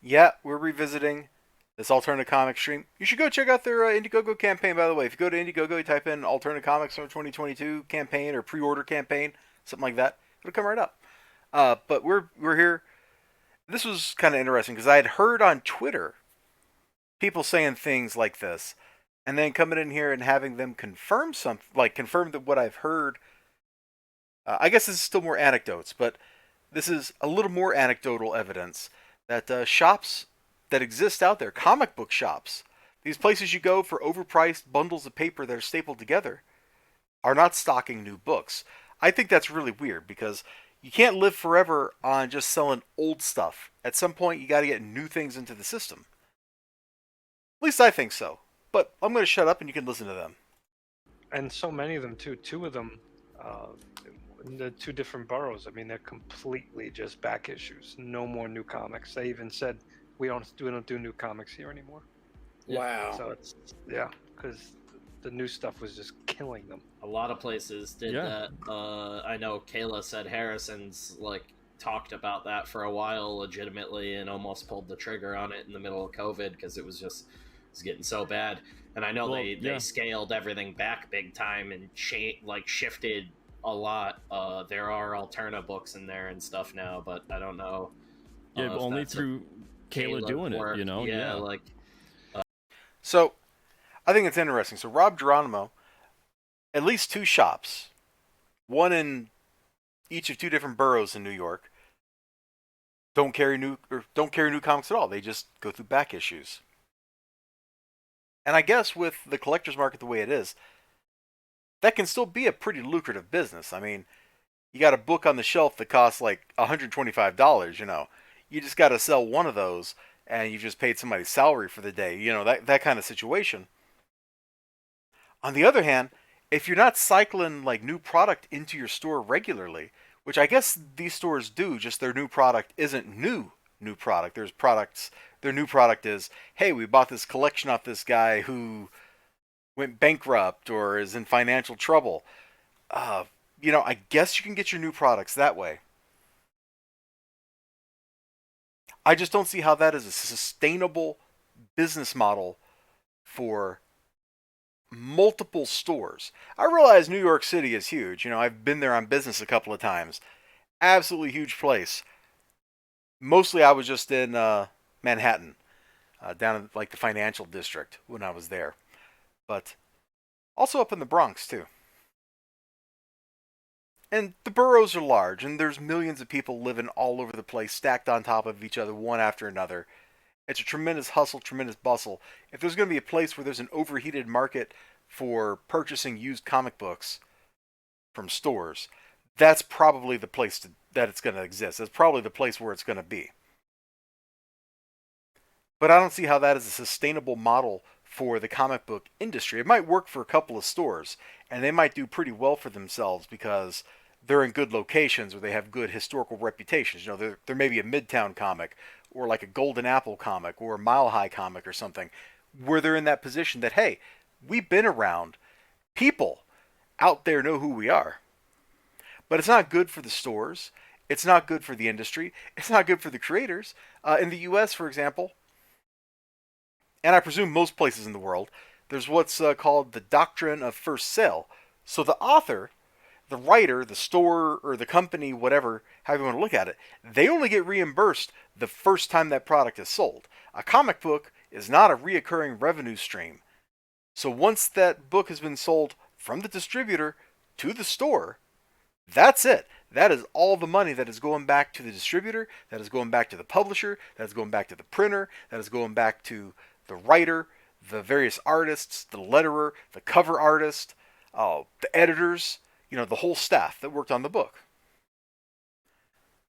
Yeah, we're revisiting this alternative comic stream. You should go check out their Indiegogo campaign, by the way. If you go to Indiegogo, you type in alternative comics from 2022 campaign or pre-order campaign, something like that. It'll come right up. But we're here. This was kind of interesting because I had heard on Twitter people saying things like this, and then coming in here and having them confirm something, like confirm that what I've heard. I guess this is still more anecdotes, but this is a little more anecdotal evidence that shops that exist out there, comic book shops, these places you go for overpriced bundles of paper that are stapled together, are not stocking new books. I think that's really weird because you can't live forever on just selling old stuff. At some point, you got to get new things into the system. At least I think so. But I'm going to shut up and you can listen to them. And so many of them too. Two of them, uh, in the two different boroughs. I mean, they're completely just back issues. No more new comics. They even said we don't do new comics here anymore. Yeah. Wow. So it's because the new stuff was just killing them. A lot of places did Yeah. that. I know Kayla said Harrison's talked about that for a while, legitimately, and almost pulled the trigger on it in the middle of COVID because it was getting so bad. And I know Well, they yeah. scaled everything back big time and shifted a lot. There are Alterna books in there and stuff now, but I don't know. Yeah, If only that's a through Kayla doing it, work. you know? Yeah, Yeah. So I think it's interesting. So Rob Geronimo, at least two shops, one in each of two different boroughs in New York, don't carry new comics at all. They just go through back issues. And I guess with the collector's market the way it is, that can still be a pretty lucrative business. I mean, you got a book on the shelf that costs like $125, You just got to sell one of those and you just paid somebody's salary for the day, that kind of situation. On the other hand, if you're not cycling like new product into your store regularly, which I guess these stores do, just their new product isn't new product. There's products their new product is, hey, we bought this collection off this guy who went bankrupt or is in financial trouble. Uh, I guess you can get your new products that way. I just don't see how that is a sustainable business model for multiple stores. I realize New York City is huge. I've been there on business a couple of times. Absolutely huge place. Mostly I was just in Manhattan, down in like the financial district when I was there. But also up in the Bronx too. And the boroughs are large, and there's millions of people living all over the place, stacked on top of each other, one after another. It's a tremendous hustle, tremendous bustle. If there's going to be a place where there's an overheated market for purchasing used comic books from stores, that's probably the place that it's going to exist. That's probably the place where it's going to be. But I don't see how that is a sustainable model for the comic book industry. It might work for a couple of stores, and they might do pretty well for themselves because they're in good locations or they have good historical reputations. There may be a Midtown comic or like a Golden Apple comic or a Mile High comic or something where they're in that position that, hey, we've been around. People out there know who we are. But it's not good for the stores. It's not good for the industry. It's not good for the creators. In the U.S., for example, and I presume most places in the world, there's what's called the doctrine of first sale. So the author, the writer, the store, or the company, whatever, however you want to look at it, they only get reimbursed the first time that product is sold. A comic book is not a reoccurring revenue stream. So once that book has been sold from the distributor to the store, that's it. That is all the money that is going back to the distributor, that is going back to the publisher, that is going back to the printer, that is going back to the writer, the various artists, the letterer, the cover artist, the editors, the whole staff that worked on the book.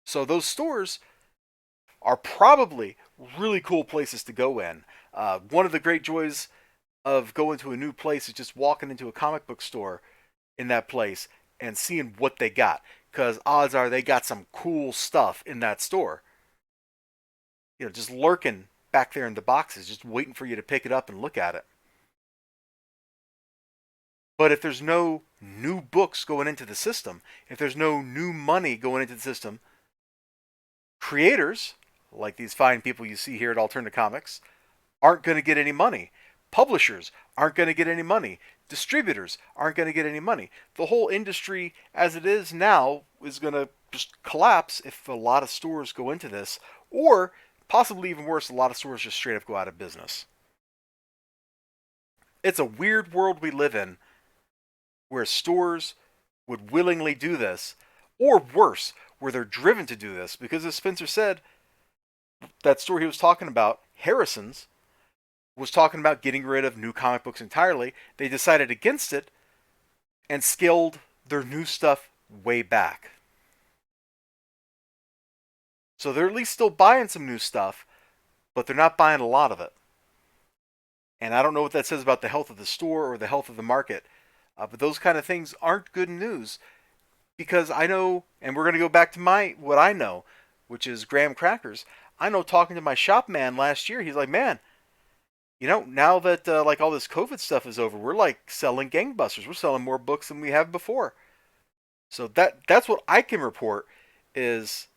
So those stores are probably really cool places to go in. One of the great joys of going to a new place is just walking into a comic book store in that place and seeing what they got. Because odds are they got some cool stuff in that store. Just lurking back there in the boxes, just waiting for you to pick it up and look at it. But if there's no new books going into the system, if there's no new money going into the system, creators like these fine people you see here at Alternative Comics, aren't going to get any money. Publishers aren't going to get any money. Distributors aren't going to get any money. The whole industry as it is now is going to just collapse if a lot of stores go into this, or possibly even worse, a lot of stores just straight up go out of business. It's a weird world we live in where stores would willingly do this, or worse, where they're driven to do this, because as Spencer said, that store he was talking about, Harrison's, was talking about getting rid of new comic books entirely. They decided against it and scaled their new stuff way back. So they're at least still buying some new stuff, but they're not buying a lot of it. And I don't know what that says about the health of the store or the health of the market, but those kind of things aren't good news, because I know, and we're going to go back to what I know, which is graham crackers. I know, talking to my shop man last year, he's like, man, you know, now that like all this COVID stuff is over, we're like selling gangbusters. We're selling more books than we have before. So that's what I can report is,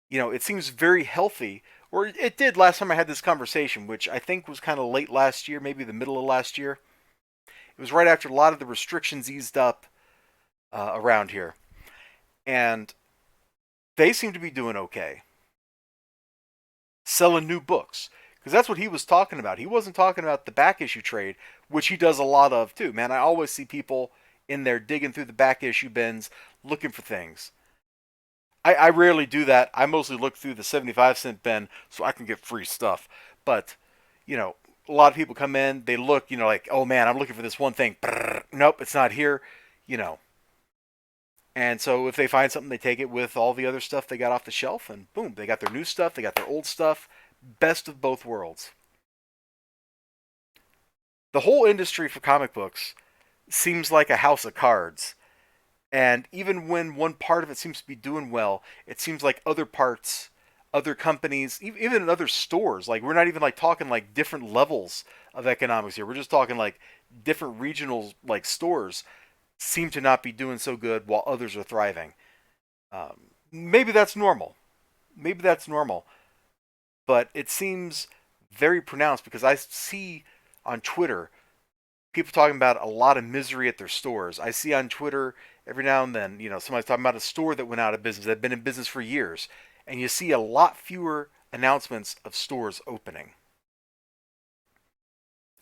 you know, it seems very healthy, or it did last time I had this conversation, which I think was kind of late last year, maybe the middle of last year. It was right after a lot of the restrictions eased up around here. And they seem to be doing okay. Selling new books. Because that's what he was talking about. He wasn't talking about the back issue trade, which he does a lot of too. Man, I always see people in there digging through the back issue bins looking for things. I rarely do that. I mostly look through the 75-cent bin so I can get free stuff. But, you know, a lot of people come in, they look, you know, like, oh man, I'm looking for this one thing. Brrr, nope, it's not here, you know. And so if they find something, they take it with all the other stuff they got off the shelf, and boom, they got their new stuff, they got their old stuff. Best of both worlds. The whole industry for comic books seems like a house of cards. And even when one part of it seems to be doing well, it seems like other parts, other companies, even in other stores, like we're not even like talking like different levels of economics here. We're just talking like different regional like stores seem to not be doing so good while others are thriving. Maybe that's normal. Maybe that's normal. But it seems very pronounced because I see on Twitter people talking about a lot of misery at their stores. I see on Twitter every now and then, you know, somebody's talking about a store that went out of business, that had been in business for years. And you see a lot fewer announcements of stores opening.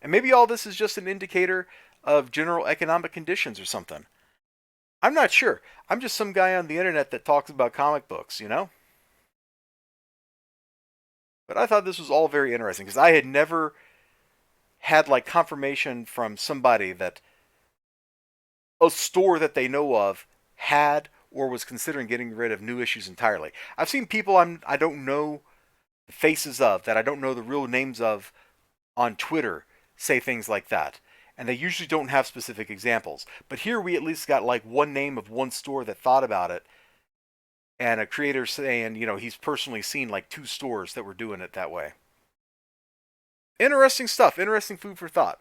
And maybe all this is just an indicator of general economic conditions or something. I'm not sure. I'm just some guy on the internet that talks about comic books, you know? But I thought this was all very interesting because I had never had like confirmation from somebody that a store that they know of had or was considering getting rid of new issues entirely. I've seen people I don't know the faces of, that I don't know the real names of on Twitter say things like that. And they usually don't have specific examples. But here we at least got like one name of one store that thought about it. And a creator saying, you know, he's personally seen like 2 stores that were doing it that way. Interesting stuff. Interesting food for thought.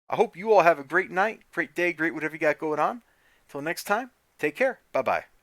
I hope you all have a great night, great day, great whatever you got going on. Until next time, take care. Bye-bye.